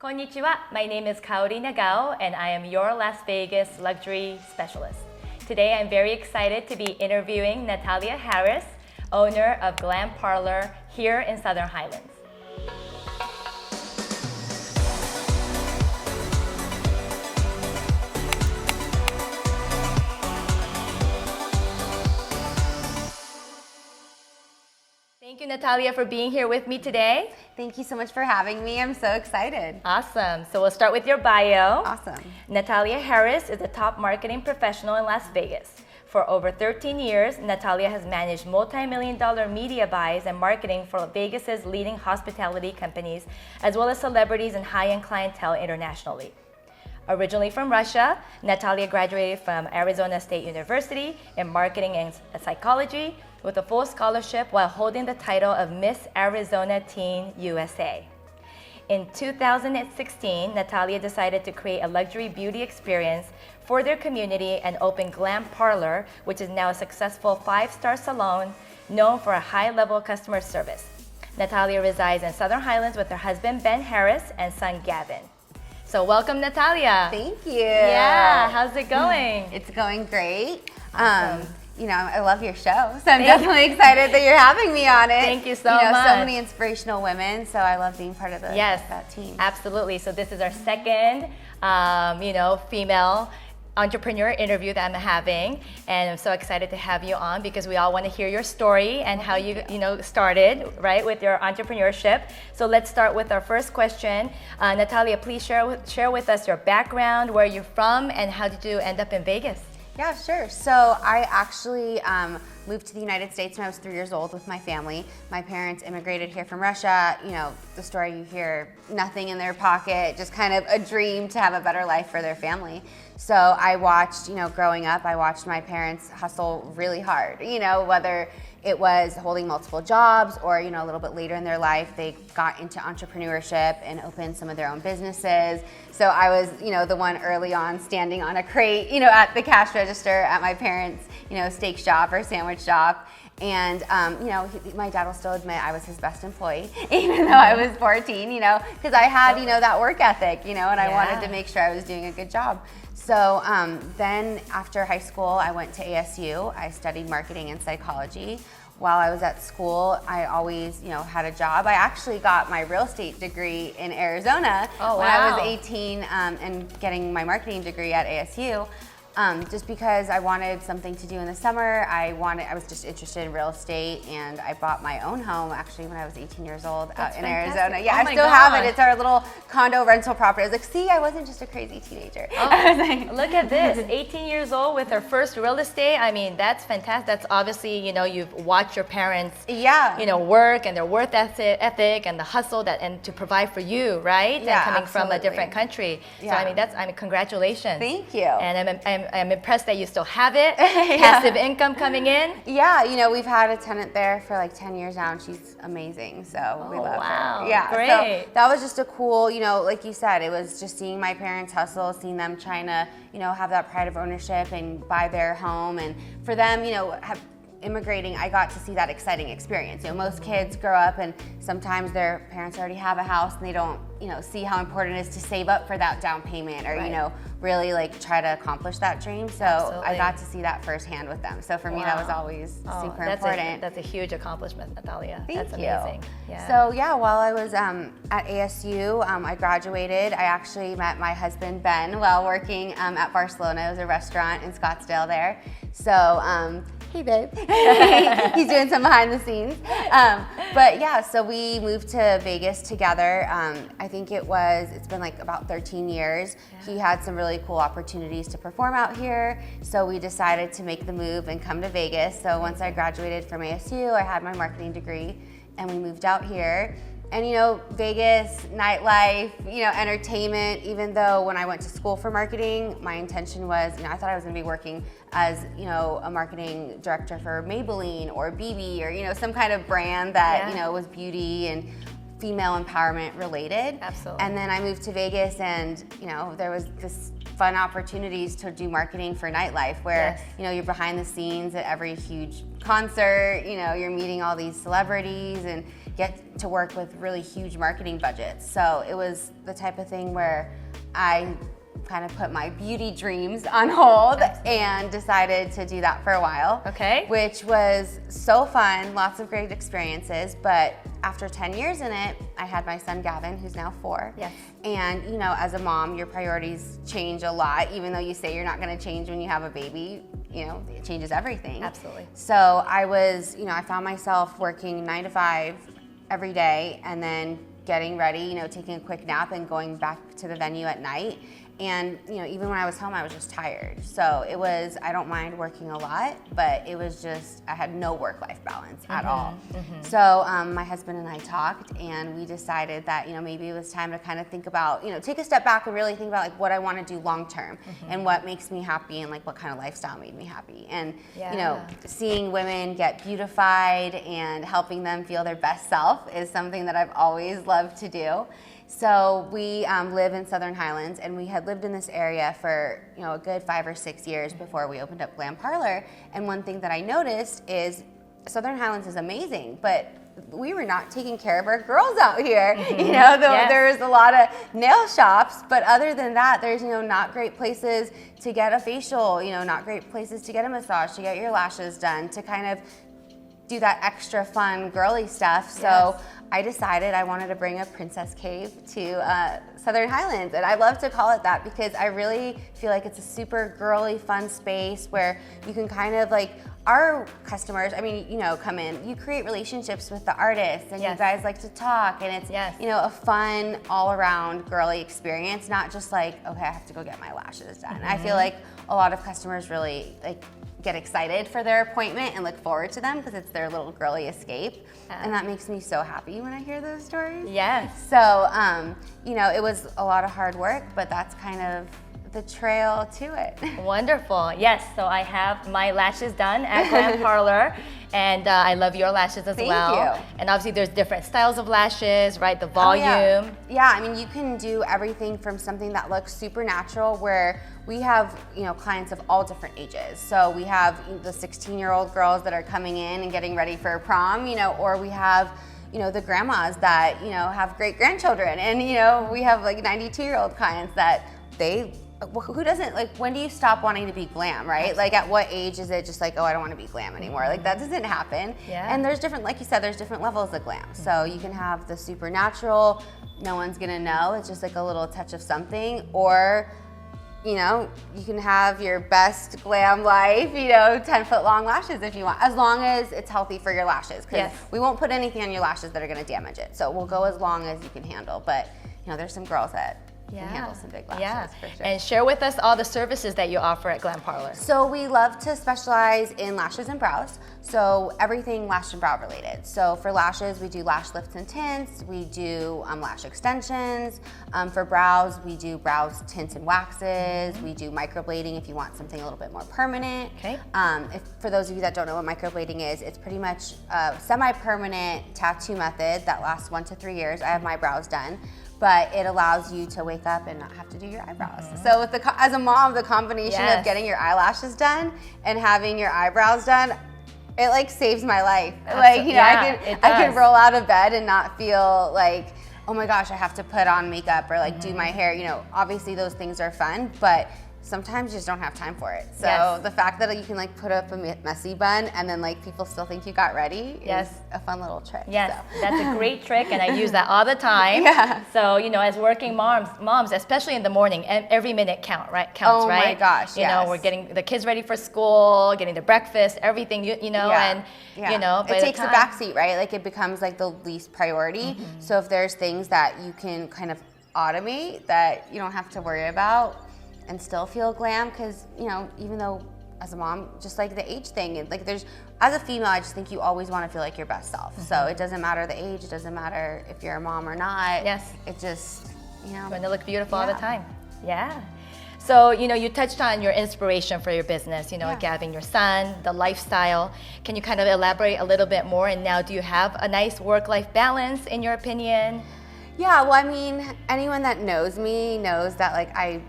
Konnichiwa, my name is Kaori Nagao and I am your Las Vegas luxury specialist. Today I'm very excited to be interviewing Natalia Harris, owner of Glam Parlor here in Southern Highlands. Thank you, Natalia, for being here with me today. Thank you so much for having me. I'm so excited. Awesome. So we'll start with your bio. Awesome. Natalia Harris is a top marketing professional in Las Vegas. For over 13 years, Natalia has managed multi-million-dollar media buys and marketing for Vegas's leading hospitality companies, as well as celebrities and high-end clientele internationally. Originally from Russia, Natalia graduated from Arizona State University in marketing and psychology with a full scholarship while holding the title of Miss Arizona Teen USA. In 2016, Natalia decided to create a luxury beauty experience for their community and opened Glam Parlor, which is now a successful 5-star salon known for a high-level customer service. Natalia resides in Southern Highlands with her husband Ben Harris and son Gavin. So welcome, Natalia. Thank you. Yeah, how's it going? It's going great. Awesome. You know, I love your show, so I'm definitely excited that you're having me on it. Thank you so much. So many inspirational women, so I love being part of that team. Absolutely. So this is our second, female entrepreneur interview that I'm having, and I'm so excited to have you on because we all want to hear your story and how you started, right, with your entrepreneurship. So let's start with our first question. Natalia, please share with us your background, where you're from, and how did you end up in Vegas? Yeah, sure. So I actually moved to the United States when I was 3 years old with my family. My parents immigrated here from Russia. You know, the story you hear, nothing in their pocket, just kind of a dream to have a better life for their family. So I watched, growing up, I watched my parents hustle really hard, whether it was holding multiple jobs or, a little bit later in their life, they got into entrepreneurship and opened some of their own businesses. So I was, the one early on standing on a crate, at the cash register at my parents', steak shop or sandwich shop. And, my dad will still admit I was his best employee, even though I was 14, because I had, that work ethic, and I wanted to make sure I was doing a good job. So then after high school, I went to ASU. I studied marketing and psychology. While I was at school, I always, had a job. I actually got my real estate degree in Arizona when I was 18 and getting my marketing degree at ASU. Just because I wanted something to do in the summer. I was just interested in real estate, and I bought my own home actually when I was 18 years old out in Arizona. Yeah, I still have it. It's our little condo rental property. I was like, see, I wasn't just a crazy teenager. Oh, look at this, 18 years old with her first real estate. I mean, that's fantastic. That's obviously, you've watched your parents, work and their work ethic and the hustle and to provide for you, right? Yeah, and coming absolutely. from a different country. Yeah. So congratulations. Thank you. And I'm impressed that you still have it. Passive income coming in. Yeah, we've had a tenant there for like 10 years now, and she's amazing. So we love her. Yeah, great. So that was just a cool, like you said, it was just seeing my parents hustle, seeing them trying to, have that pride of ownership and buy their home, and for them, immigrating, I got to see that exciting experience. Most kids grow up and sometimes their parents already have a house and they don't, see how important it is to save up for that down payment or, really like try to accomplish that dream. So Absolutely. I got to see that firsthand with them. So for me, that was always super important. That's a huge accomplishment, Natalia. Thank that's you. Amazing. Yeah. So while I was at ASU, I graduated. I actually met my husband, Ben, while working at Barcelona. It was a restaurant in Scottsdale there. So, hey babe. He's doing some behind the scenes. But yeah, so we moved to Vegas together. I think it's been like about 13 years. Yeah. He had some really cool opportunities to perform out here. So we decided to make the move and come to Vegas. So once I graduated from ASU, I had my marketing degree and we moved out here. And Vegas, nightlife, entertainment, even though when I went to school for marketing, my intention was, I thought I was gonna be working as, a marketing director for Maybelline or BB or, some kind of brand that, was beauty and female empowerment related. Absolutely. And then I moved to Vegas and, there was this fun opportunities to do marketing for nightlife where, you're behind the scenes at every huge concert, you're meeting all these celebrities and, get to work with really huge marketing budgets. So it was the type of thing where I kind of put my beauty dreams on hold and decided to do that for a while. Okay. Which was so fun, lots of great experiences, but after 10 years in it, I had my son Gavin, who's now 4. Yes. And you know, as a mom, your priorities change a lot, even though you say you're not gonna change when you have a baby, you know, it changes everything. Absolutely. So I was, you know, I found myself working 9 to 5 every day and then getting ready, you know, taking a quick nap and going back to the venue at night. And, you know, even when I was home, I was just tired. So it was, I don't mind working a lot, but it was just, I had no work-life balance at all. So my husband and I talked, and we decided that, you know, maybe it was time to kind of think about, you know, take a step back and really think about like what I want to do long-term and what makes me happy and like what kind of lifestyle made me happy. And, you know, seeing women get beautified and helping them feel their best self is something that I've always loved to do. So we live in Southern Highlands, and we had lived in this area for, you know, a good 5 or 6 years before we opened up Glam Parlor. And one thing that I noticed is Southern Highlands is amazing, but we were not taking care of our girls out here. You know, there was a lot of nail shops, but other than that, there's, you know, not great places to get a facial, you know, not great places to get a massage, to get your lashes done, to kind of do that extra fun girly stuff. So I decided I wanted to bring a princess cave to Southern Highlands, and I love to call it that because I really feel like it's a super girly, fun space where you can kind of like, our customers, I mean, you know, come in, you create relationships with the artists, and you guys like to talk, and it's, you know, a fun, all-around girly experience, not just like, okay, I have to go get my lashes done. I feel like a lot of customers really like get excited for their appointment and look forward to them because it's their little girly escape. And that makes me so happy when I hear those stories. Yes. So, you know, it was a lot of hard work, but that's kind of the trail to it. Wonderful. Yes, so I have my lashes done at Glam Parlor, and I love your lashes as well. Thank you. And obviously there's different styles of lashes, right? The volume. Yeah, I mean, you can do everything from something that looks super natural, where we have, you know, clients of all different ages. So we have the 16-year-old girls that are coming in and getting ready for prom, you know, or we have, you know, the grandmas that, you know, have great grandchildren. And, you know, we have like 92-year-old clients that who doesn't, like, when do you stop wanting to be glam, right? Like, at what age is it just like, oh, I don't want to be glam anymore? Like, that doesn't happen. And there's different, like you said, there's different levels of glam. So you can have the supernatural, no one's gonna know, it's just like a little touch of something, or, you know, you can have your best glam life, you know, 10-foot long lashes if you want, as long as it's healthy for your lashes, because we won't put anything on your lashes that are gonna damage it. So we'll go as long as you can handle, but, you know, there's some girls that can handle some big lashes for sure. And share with us all the services that you offer at Glam Parlor. So we love to specialize in lashes and brows. So everything lash and brow related. So for lashes, we do lash lifts and tints. We do lash extensions. For brows, we do brows tints and waxes. We do microblading if you want something a little bit more permanent. Okay. For those of you that don't know what microblading is, it's pretty much a semi-permanent tattoo method that lasts 1 to 3 years. I have my brows done, but it allows you to wake up and not have to do your eyebrows. So with as a mom, the combination of getting your eyelashes done and having your eyebrows done, it like saves my life. Like, you know, I can roll out of bed and not feel like, oh my gosh, I have to put on makeup or like do my hair. You know, obviously those things are fun, but sometimes you just don't have time for it. So the fact that you can like put up a messy bun and then like people still think you got ready is a fun little trick. Yes, so. That's a great trick, and I use that all the time. So, you know, as working moms, especially in the morning, and every minute counts, right? Oh my gosh, You know, we're getting the kids ready for school, getting the breakfast, everything, you know, and, you know. It takes a backseat, right? Like it becomes like the least priority. So if there's things that you can kind of automate that you don't have to worry about, and still feel glam, because, you know, even though as a mom, just like the age thing, like there's, as a female, I just think you always want to feel like your best self. So it doesn't matter the age, it doesn't matter if you're a mom or not. It just, you know. You want to look beautiful all the time. So, you know, you touched on your inspiration for your business, you know, having your son, the lifestyle. Can you kind of elaborate a little bit more? And now, do you have a nice work-life balance, in your opinion? Yeah, well, I mean, anyone that knows me knows that, like, I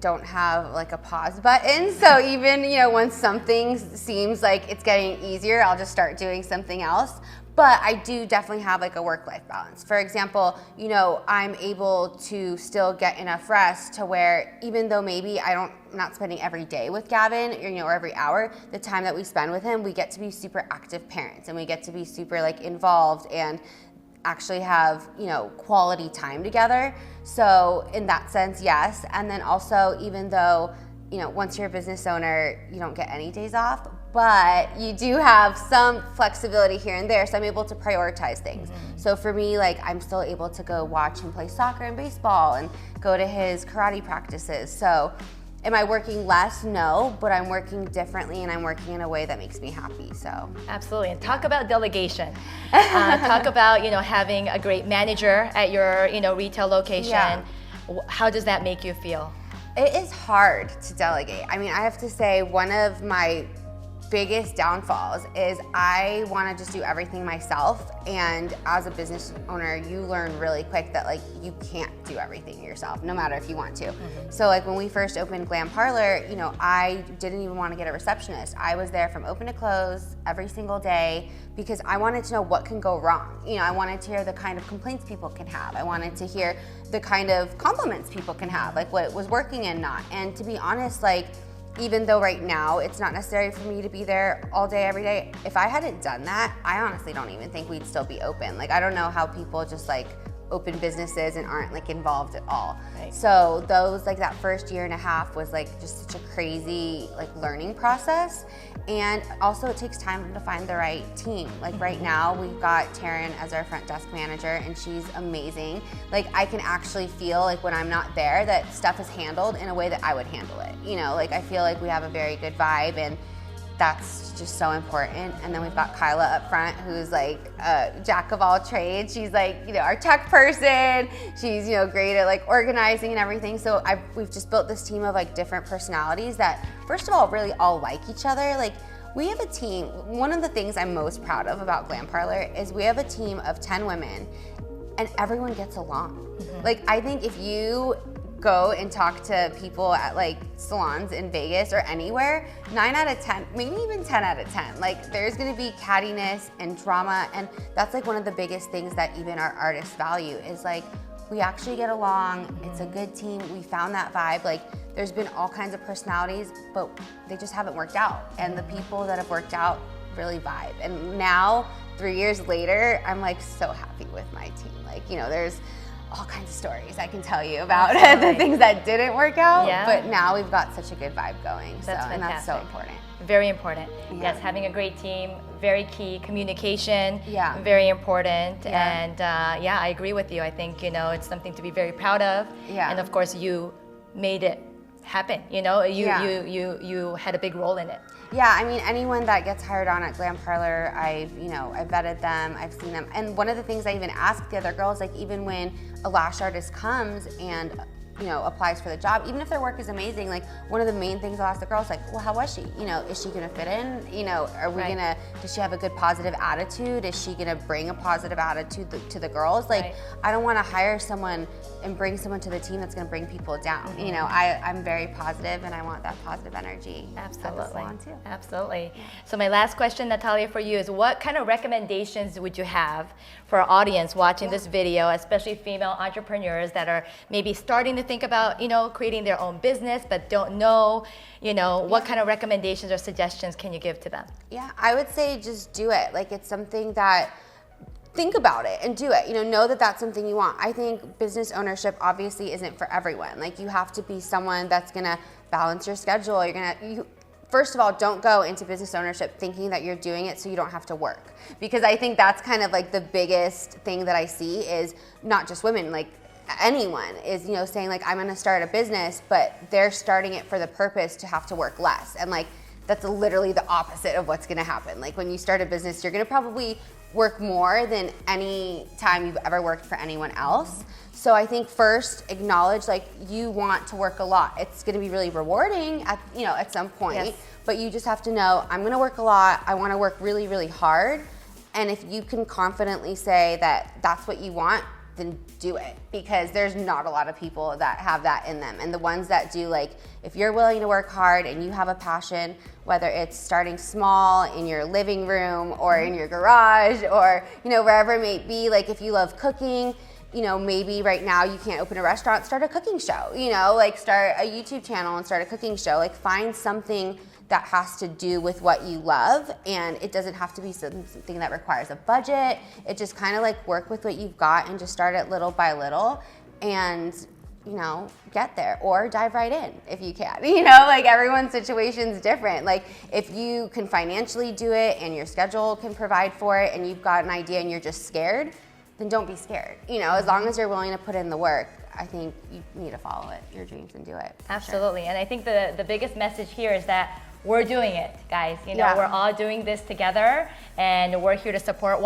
don't have like a pause button. So even, you know, when something seems like it's getting easier, I'll just start doing something else. But I do definitely have like a work-life balance. For example, you know, I'm able to still get enough rest to where even though maybe I'm not spending every day with Gavin, or, you know, or every hour, the time that we spend with him, we get to be super active parents and we get to be super like involved and actually have, you know, quality time together. So in that sense, yes. And then also, even though, you know, once you're a business owner, you don't get any days off, but you do have some flexibility here and there, so I'm able to prioritize things. So for me, like, I'm still able to go watch him play soccer and baseball and go to his karate practices. So am I working less? No, but I'm working differently and I'm working in a way that makes me happy, so. Absolutely, and talk about delegation. Talk about, you know, having a great manager at your, you know, retail location. Yeah. How does that make you feel? It is hard to delegate. I mean, I have to say one of my biggest downfalls is I want to just do everything myself, and as a business owner you learn really quick that like you can't do everything yourself no matter if you want to. So like when we first opened Glam Parlor, you know, I didn't even want to get a receptionist. I was there from open to close every single day because I wanted to know what can go wrong. You know, I wanted to hear the kind of complaints people can have. I wanted to hear the kind of compliments people can have, like what was working and not. And to be honest, like, even though right now it's not necessary for me to be there all day, every day, if I hadn't done that, I honestly don't even think we'd still be open. Like, I don't know how people just like open businesses and aren't like involved at all. Right. So those, like that first year and a half was like just such a crazy like learning process. And also it takes time to find the right team. Like right now we've got Taryn as our front desk manager and she's amazing. Like I can actually feel like when I'm not there that stuff is handled in a way that I would handle it. You know, like I feel like we have a very good vibe and that's just so important. And then we've got Kyla up front, who's like a jack of all trades. She's like, you know, our tech person. She's, you know, great at like organizing and everything. So we've just built this team of like different personalities that, first of all, really all like each other. Like we have a team. One of the things I'm most proud of about Glam Parlor is we have a team of 10 women and everyone gets along. Like I think if you go and talk to people at like salons in Vegas or anywhere, 9 out of 10, maybe even 10 out of 10, like there's gonna be cattiness and drama, and that's like one of the biggest things that even our artists value is like we actually get along, it's a good team, we found that vibe. Like there's been all kinds of personalities, but they just haven't worked out, and the people that have worked out really vibe. And now 3 years later, I'm like so happy with my team. Like, you know, there's all kinds of stories I can tell you about the things that didn't work out, but now we've got such a good vibe going. And that's so important. Very important. Yes, having a great team, very key. Communication, very important. And yeah, I agree with you. I think, you know, it's something to be very proud of. And of course, you made it happen. You know, you had a big role in it. Yeah, I mean, anyone that gets hired on at Glam Parlor, I've vetted them, I've seen them. And one of the things I even ask the other girls, like even when a lash artist comes and, you know, applies for the job, even if their work is amazing, like one of the main things I'll ask the girls, like, well, how was she? You know, is she gonna fit in? You know, are we gonna, does she have a good positive attitude? Is she gonna bring a positive attitude to the girls? Like, I don't wanna hire someone and bring someone to the team that's gonna bring people down. You know, I'm very positive and I want that positive energy. Absolutely. Too. Absolutely. So my last question, Natalia, for you is what kind of recommendations would you have for our audience watching this video, especially female entrepreneurs that are maybe starting to think about, you know, creating their own business but don't know, you know, what kind of recommendations or suggestions can you give to them? Yeah, I would say just do it. Like it's something that, think about it and do it. You know that that's something you want. I think business ownership obviously isn't for everyone. Like you have to be someone that's gonna balance your schedule. First of all, don't go into business ownership thinking that you're doing it so you don't have to work. Because I think that's kind of like the biggest thing that I see is not just women, like anyone is, you know, saying like, I'm gonna start a business, but they're starting it for the purpose to have to work less. And like, that's literally the opposite of what's gonna happen. Like when you start a business, you're gonna probably work more than any time you've ever worked for anyone else. So I think first acknowledge like you want to work a lot. It's going to be really rewarding at some point, but you just have to know I'm going to work a lot. I want to work really, really hard. And if you can confidently say that that's what you want, then do it, because there's not a lot of people that have that in them. And the ones that do, like, if you're willing to work hard and you have a passion, whether it's starting small in your living room or in your garage or, you know, wherever it may be, like if you love cooking, you know, maybe right now you can't open a restaurant, start a cooking show, you know, like start a YouTube channel and start a cooking show. Like find something that has to do with what you love, and it doesn't have to be something that requires a budget. It just kind of like work with what you've got and just start it little by little and, you know, get there, or dive right in if you can. You know, like everyone's situation's different. Like if you can financially do it and your schedule can provide for it and you've got an idea and you're just scared, then don't be scared. You know, as long as you're willing to put in the work, I think you need to follow it, your dreams, and do it. Absolutely. Sure. And I think the biggest message here is that we're doing it, guys. You know, Yeah. we're all doing this together, and we're here to support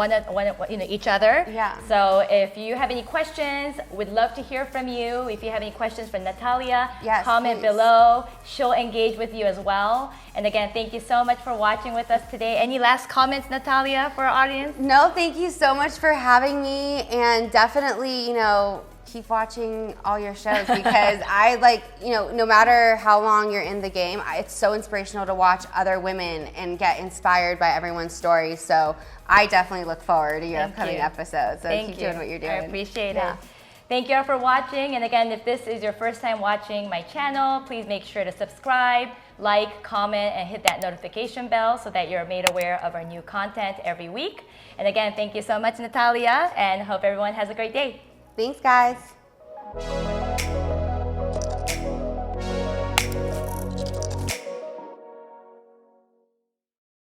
each other. Yeah. So if you have any questions, we'd love to hear from you. If you have any questions for Natalia, Yes, comment please. below. She'll engage with you as well. And again, thank you so much for watching with us today. Any last comments, Natalia, for our audience? No, thank you so much for having me, and definitely, you know, keep watching all your shows, because I like, you know, no matter how long you're in the game, it's so inspirational to watch other women and get inspired by everyone's stories. So I definitely look forward to your upcoming episodes. So keep doing what you're doing. I appreciate it. Thank you all for watching. And again, if this is your first time watching my channel, please make sure to subscribe, like, comment, and hit that notification bell so that you're made aware of our new content every week. And again, thank you so much, Natalia, and hope everyone has a great day. Thanks, guys.